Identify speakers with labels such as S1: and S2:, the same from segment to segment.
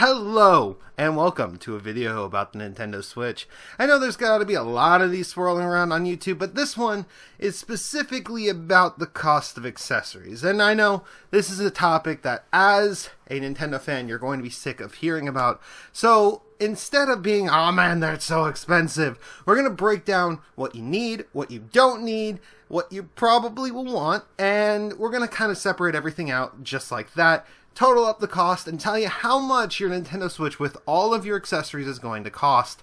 S1: Hello, and welcome to a video about the Nintendo Switch. I know there's got to be a lot of these swirling around on YouTube, but this one is specifically about the cost of accessories. And I know this is a topic that, as a Nintendo fan, you're going to be sick of hearing about. So instead of being, oh man, they're so expensive, we're going to break down what you need, what you don't need, what you probably will want, and we're going to kind of separate everything out just like that. Total up the cost and tell you how much your Nintendo Switch with all of your accessories is going to cost.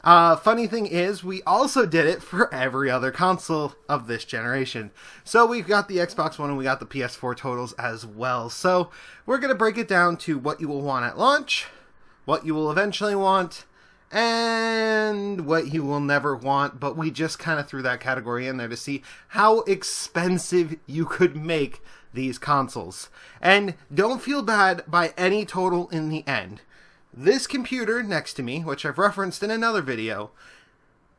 S1: Funny thing is, we also did it for every other console of this generation. So we've got the Xbox One and we got the PS4 totals as well. So we're going to break it down to what you will want at launch, what you will eventually want, and what you will never want. But we just kind of threw that category in there to see how expensive you could make these consoles. And don't feel bad by any total in the end. This computer next to me, which I've referenced in another video,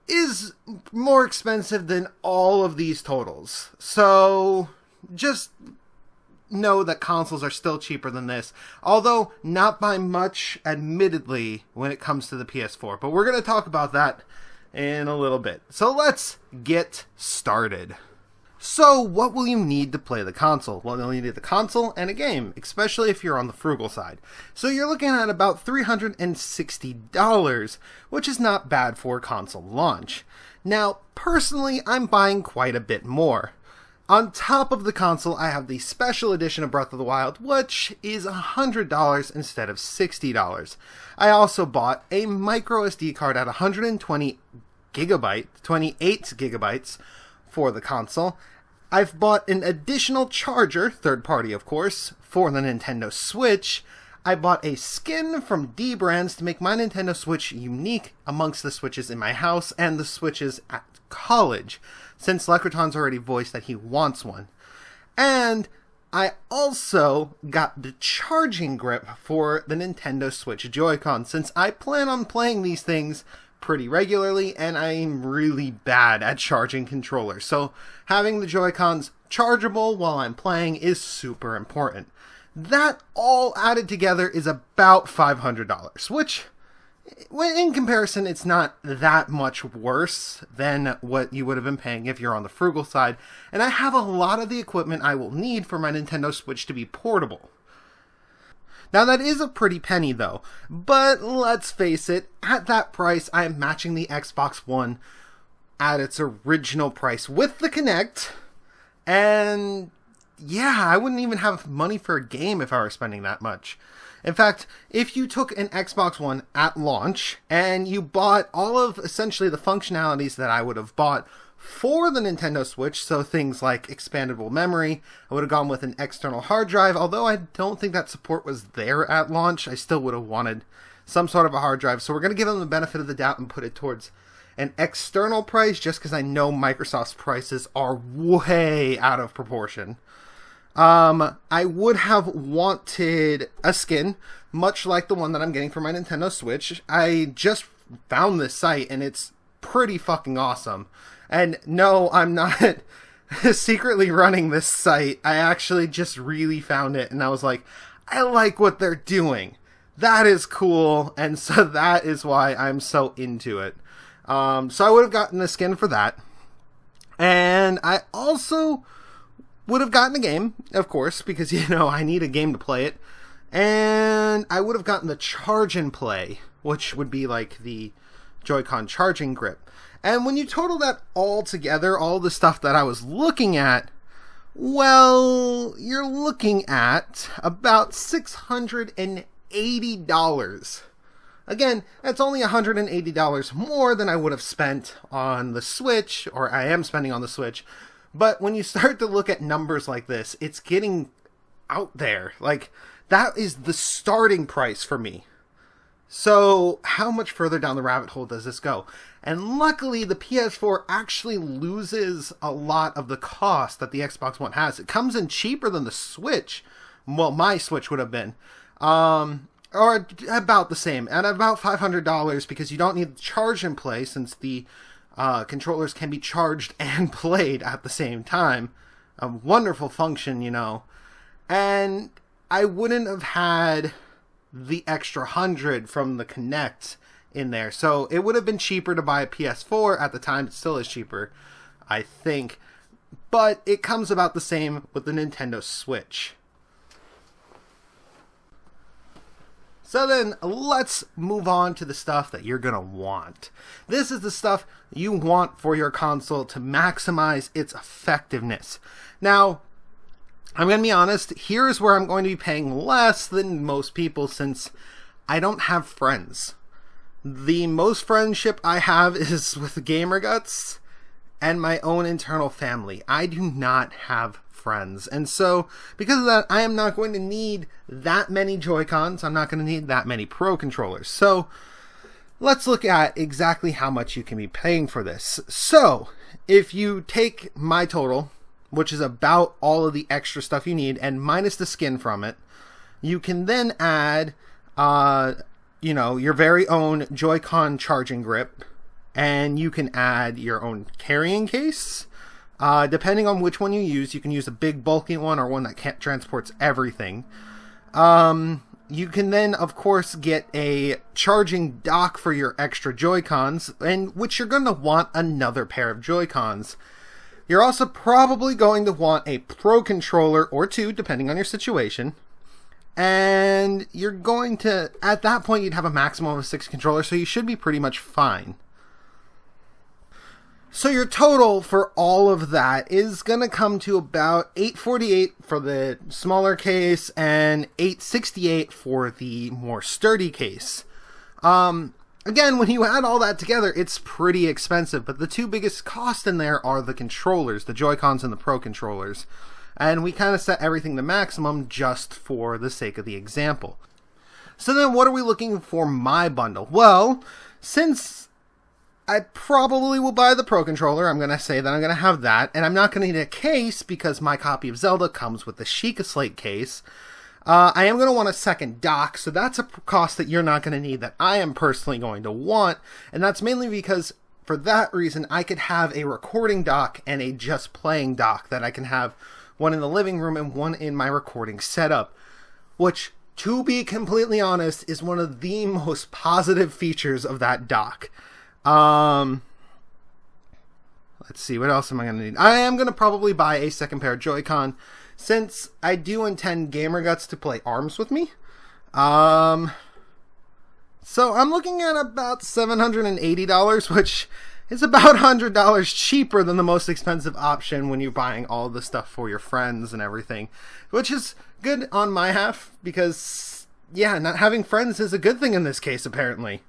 S1: is more expensive than all of these totals. So just know that consoles are still cheaper than this, although not by much, admittedly, when it comes to the PS4. But we're going to talk about that in a little bit. So let's get started. So, what will you need to play the console? Well, you'll need the console and a game, especially if you're on the frugal side. So you're looking at about $360, which is not bad for console launch. Now, personally, I'm buying quite a bit more. On top of the console, I have the special edition of Breath of the Wild, which is $100 instead of $60. I also bought a micro SD card at 28 gigabytes, for the console. I've bought an additional charger, third party of course, for the Nintendo Switch. I bought a skin from Dbrand to make my Nintendo Switch unique amongst the Switches in my house and the Switches at college, since Lecraton's already voiced that he wants one. And I also got the charging grip for the Nintendo Switch Joy-Con, since I plan on playing these things pretty regularly, and I'm really bad at charging controllers. So having the Joy-Cons chargeable while I'm playing is super important. That all added together is about $500, which, in comparison, it's not that much worse than what you would have been paying if you're on the frugal side. And I have a lot of the equipment I will need for my Nintendo Switch to be portable. Now that is a pretty penny though, but let's face it, at that price I am matching the Xbox One at its original price with the Kinect, and yeah, I wouldn't even have money for a game if I were spending that much. In fact, if you took an Xbox One at launch and you bought all of essentially the functionalities that I would have bought for the Nintendo Switch, so things like expandable memory, I would have gone with an external hard drive. Although I don't think that support was there at launch, I still would have wanted some sort of a hard drive. So we're going to give them the benefit of the doubt and put it towards an external price, just because I know Microsoft's prices are way out of proportion. I would have wanted a skin, much like the one that I'm getting for my Nintendo Switch. I just found this site, and it's pretty fucking awesome. And no, I'm not secretly running this site. I actually just really found it, and I was like, I like what they're doing. That is cool, and so that is why I'm so into it. So I would have gotten a skin for that. And I also would have gotten a game, of course, because, you know, I need a game to play it. And I would have gotten the Charge and Play, which would be like the Joy-Con charging grip. And when you total that all together, all the stuff that I was looking at, well, you're looking at about $680. Again, that's only $180 more than I would have spent on the Switch, or I am spending on the Switch. But when you start to look at numbers like this, it's getting out there. Like, that is the starting price for me. So, how much further down the rabbit hole does this go? And luckily, the PS4 actually loses a lot of the cost that the Xbox One has. It comes in cheaper than the Switch. Well, my Switch would have been. Or about the same. At about $500, because you don't need the charge and play, since the controllers can be charged and played at the same time. A wonderful function, you know. And I wouldn't have had the extra 100 from the Kinect in there. So it would have been cheaper to buy a PS4 at the time. It still is cheaper, I think. But it comes about the same with the Nintendo Switch. So then, let's move on to the stuff that you're going to want. This is the stuff you want for your console to maximize its effectiveness. Now, I'm going to be honest, here's where I'm going to be paying less than most people since I don't have friends. The most friendship I have is with Gamer Guts and my own internal family. I do not have friends. And so, because of that, I am not going to need that many Joy-Cons. I'm not going to need that many Pro Controllers. So, let's look at exactly how much you can be paying for this. So, if you take my total, which is about all of the extra stuff you need, and minus the skin from it, you can then add, your very own Joy-Con charging grip, and you can add your own carrying case. Depending on which one you can use a big bulky one or one that transports everything. You can then, of course, get a charging dock for your extra Joy-Cons, and which you're going to want another pair of Joy-Cons. You're also probably going to want a Pro Controller or two, depending on your situation. And you're going to, at that point, you'd have a maximum of 6 controllers, so you should be pretty much fine. So your total for all of that is going to come to about $848 for the smaller case and $868 for the more sturdy case. Again, when you add all that together, it's pretty expensive, but the two biggest costs in there are the controllers, the Joy-Cons and the Pro Controllers. And we kind of set everything to maximum just for the sake of the example. So then what are we looking for my bundle? Well, since I probably will buy the Pro Controller, I'm going to say that I'm going to have that, and I'm not going to need a case because my copy of Zelda comes with the Sheikah Slate case. I am going to want a second dock, so that's a cost that you're not going to need that I am personally going to want, and that's mainly because for that reason I could have a recording dock and a just playing dock that I can have one in the living room and one in my recording setup, which, to be completely honest, is one of the most positive features of that dock. Let's see, what else am I going to need? I am going to probably buy a second pair of Joy-Con, since I do intend Gamer Guts to play ARMS with me. So I'm looking at about $780, which is about $100 cheaper than the most expensive option when you're buying all the stuff for your friends and everything, which is good on my half, because, yeah, not having friends is a good thing in this case, apparently.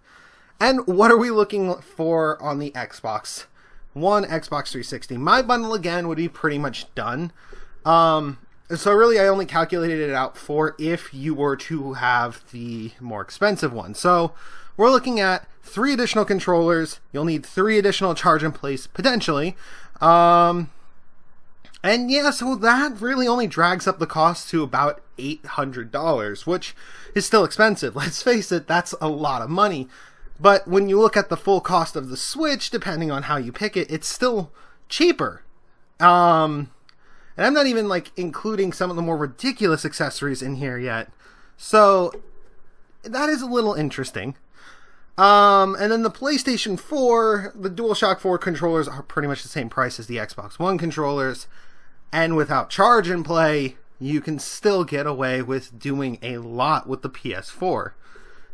S1: And what are we looking for on the Xbox One, Xbox 360? My bundle, again, would be pretty much done. So really, I only calculated it out for if you were to have the more expensive one. So we're looking at 3 additional controllers. You'll need 3 additional charge in place, potentially. And yeah, so that really only drags up the cost to about $800, which is still expensive. Let's face it, that's a lot of money. But when you look at the full cost of the Switch, depending on how you pick it, it's still cheaper. And I'm not even including some of the more ridiculous accessories in here yet. So that is a little interesting. And then the PlayStation 4, the DualShock 4 controllers are pretty much the same price as the Xbox One controllers. And without charge and play, you can still get away with doing a lot with the PS4.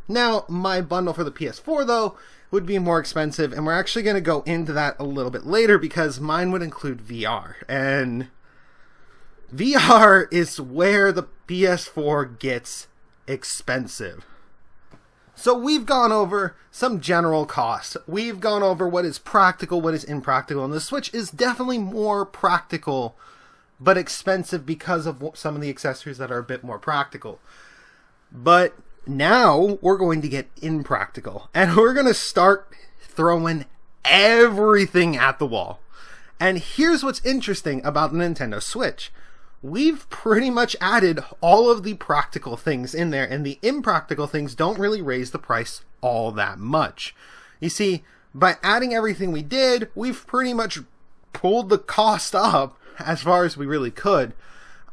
S1: Now, my bundle for the PS4, though, would be more expensive, and we're actually going to go into that a little bit later, because mine would include VR. And VR is where the PS4 gets expensive. So we've gone over some general costs. We've gone over what is practical, what is impractical, and the Switch is definitely more practical, but expensive because of some of the accessories that are a bit more practical. But now we're going to get impractical, and we're going to start throwing everything at the wall. And here's what's interesting about the Nintendo Switch. We've pretty much added all of the practical things in there, and the impractical things don't really raise the price all that much. You see, by adding everything we did, we've pretty much pulled the cost up as far as we really could.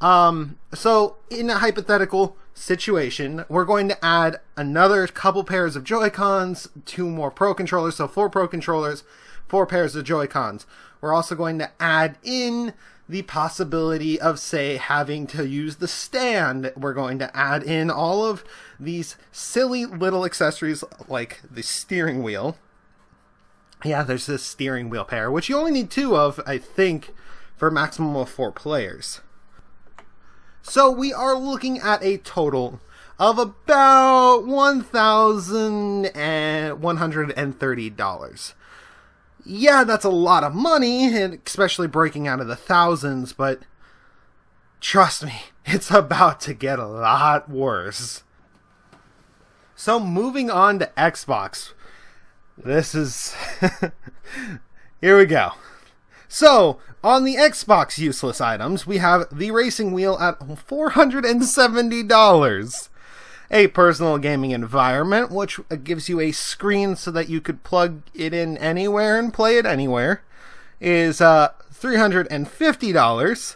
S1: So in a hypothetical, situation, we're going to add another couple pairs of Joy-Cons, 2 more Pro controllers, so 4 Pro controllers, 4 pairs of Joy-Cons. We're also going to add in the possibility of, say, having to use the stand. We're going to add in all of these silly little accessories like the steering wheel. Yeah, there's this steering wheel pair, which you only need 2 of, I think, for a maximum of 4 players. So we are looking at a total of about $1,130. Yeah, that's a lot of money, and especially breaking out of the thousands, but trust me, it's about to get a lot worse. So moving on to Xbox. This is... Here we go. So, on the Xbox useless items, we have the racing wheel at $470. A personal gaming environment, which gives you a screen so that you could plug it in anywhere and play it anywhere, is $350.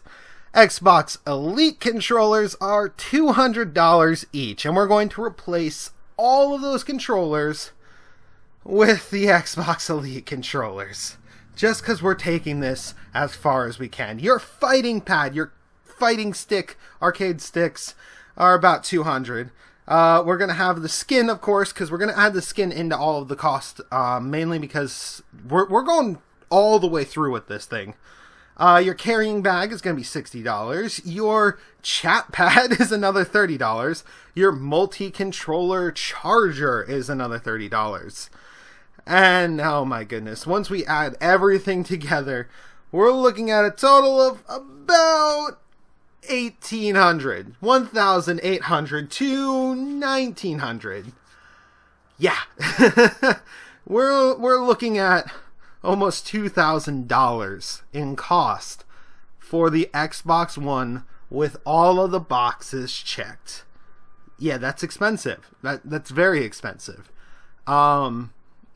S1: Xbox Elite controllers are $200 each, and we're going to replace all of those controllers with the Xbox Elite controllers. Just because we're taking this as far as we can. Your fighting pad, your fighting stick, arcade sticks are about $200. We're going to have the skin, of course, because we're going to add the skin into all of the cost, mainly because we're going all the way through with this thing. Your carrying bag is going to be $60. Your chat pad is another $30. Your multi-controller charger is another $30. And, oh my goodness, once we add everything together, we're looking at a total of about $1,800. $1,800 to $1,900. Yeah. We're looking at almost $2,000 in cost for the Xbox One with all of the boxes checked. Yeah, that's expensive. That's very expensive.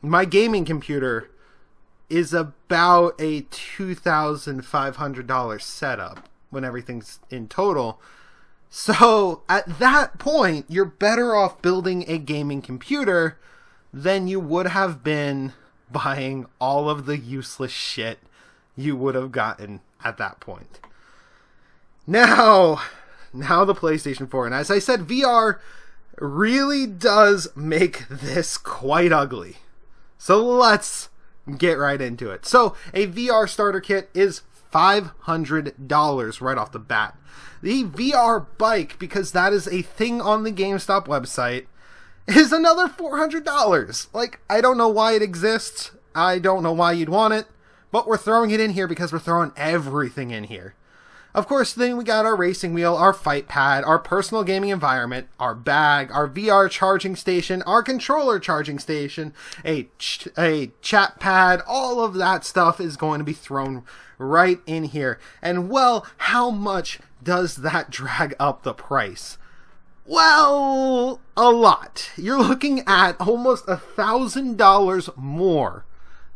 S1: My gaming computer is about a $2,500 setup when everything's in total. So at that point, you're better off building a gaming computer than you would have been buying all of the useless shit you would have gotten at that point. Now the PlayStation 4. And as I said, VR really does make this quite ugly. So let's get right into it. So a VR starter kit is $500 right off the bat. The VR bike, because that is a thing on the GameStop website, is another $400. Like, I don't know why it exists. I don't know why you'd want it. But we're throwing it in here because we're throwing everything in here. Of course, then we got our racing wheel, our fight pad, our personal gaming environment, our bag, our VR charging station, our controller charging station, a chat pad. All of that stuff is going to be thrown right in here. And, well, how much does that drag up the price? Well, a lot. You're looking at almost $1,000 more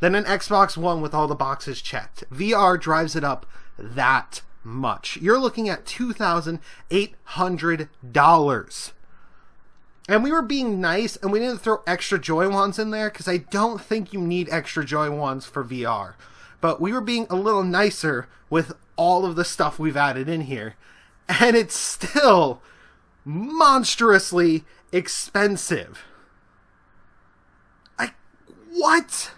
S1: than an Xbox One with all the boxes checked. VR drives it up that much. You're looking at $2,800. And we were being nice, and we didn't throw extra Joy-Cons in there, because I don't think you need extra Joy-Cons for VR. But we were being a little nicer with all of the stuff we've added in here. And it's still monstrously expensive. What?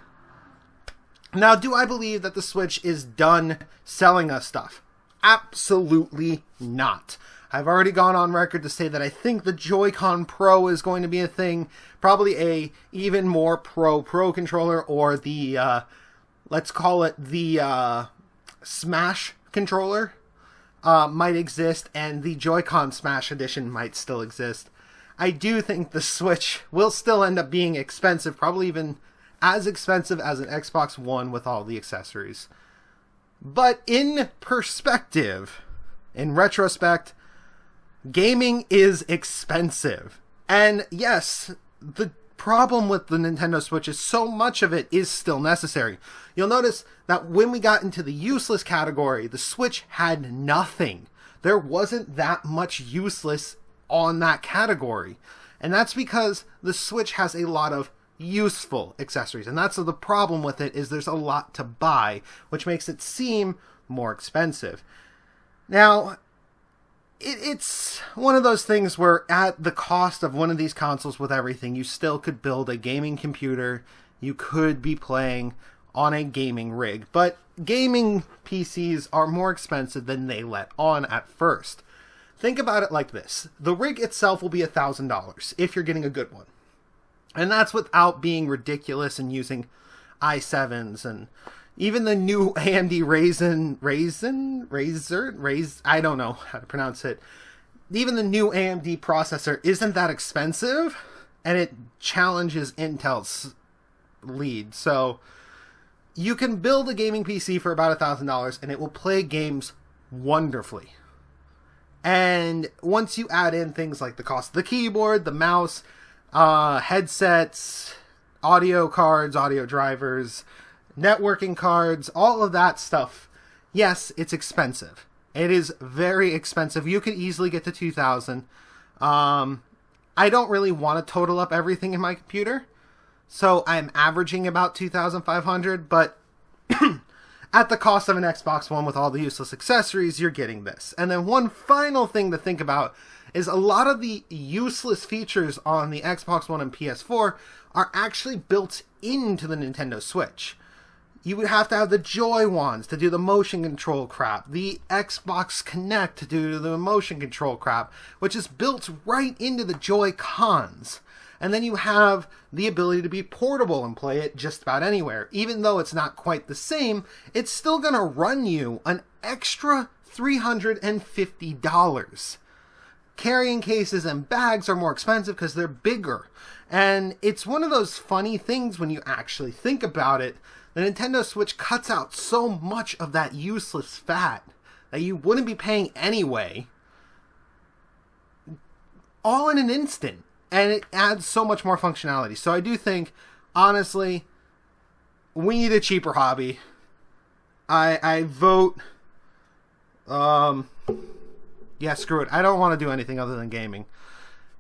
S1: Now, do I believe that the Switch is done selling us stuff? Absolutely not. I've already gone on record to say that I think the Joy-Con Pro is going to be a thing. Probably a even more pro controller, or the, let's call it the Smash controller might exist, and the Joy-Con Smash Edition might still exist. I do think the Switch will still end up being expensive, probably even as expensive as an Xbox One with all the accessories. But in perspective, in retrospect, gaming is expensive. And yes, the problem with the Nintendo Switch is so much of it is still necessary. You'll notice that when we got into the useless category, the Switch had nothing. There wasn't that much useless on that category. And that's because the Switch has a lot of useful accessories. And that's the problem with it, is there's a lot to buy, which makes it seem more expensive. Now, it's one of those things where at the cost of one of these consoles with everything, you still could build a gaming computer. You could be playing on a gaming rig. But gaming PCs are more expensive than they let on at first. Think about it like this. The rig itself will be $1,000 if you're getting a good one. And that's without being ridiculous and using i7s and even the new AMD I don't know how to pronounce it. Even the new AMD processor isn't that expensive, and it challenges Intel's lead. So you can build a gaming PC for about $1,000 and it will play games wonderfully. And once you add in things like the cost of the keyboard, the mouse, headsets, audio cards, audio drivers, networking cards, all of that stuff, yes, it's expensive. It is very expensive. You could easily get to $2,000. I don't really want to total up everything in my computer, so I'm averaging about $2,500, but at the cost of an Xbox One with all the useless accessories, you're getting this. And then one final thing to think about is a lot of the useless features on the Xbox One and PS4 are actually built into the Nintendo Switch. You would have to have the Joy-Cons to do the motion control crap, the Xbox Kinect to do the motion control crap, which is built right into the Joy-Cons. And then you have the ability to be portable and play it just about anywhere. Even though it's not quite the same, it's still going to run you an extra $350. Carrying cases and bags are more expensive because they're bigger. And it's one of those funny things when you actually think about it. The Nintendo Switch cuts out so much of that useless fat that you wouldn't be paying anyway, all in an instant. And it adds so much more functionality. So I do think, honestly, we need a cheaper hobby. I vote, yeah, screw it. I don't want to do anything other than gaming.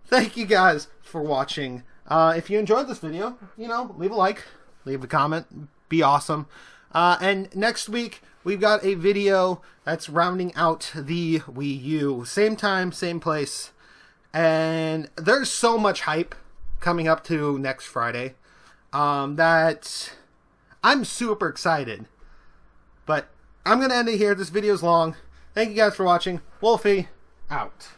S1: Thank you guys for watching. If you enjoyed this video, leave a like, leave a comment, be awesome. And next week, we've got a video that's rounding out the Wii U. Same time, same place. And there's so much hype coming up to next Friday that I'm super excited. But I'm going to end it here. This video's long. Thank you guys for watching. Wolfie, out.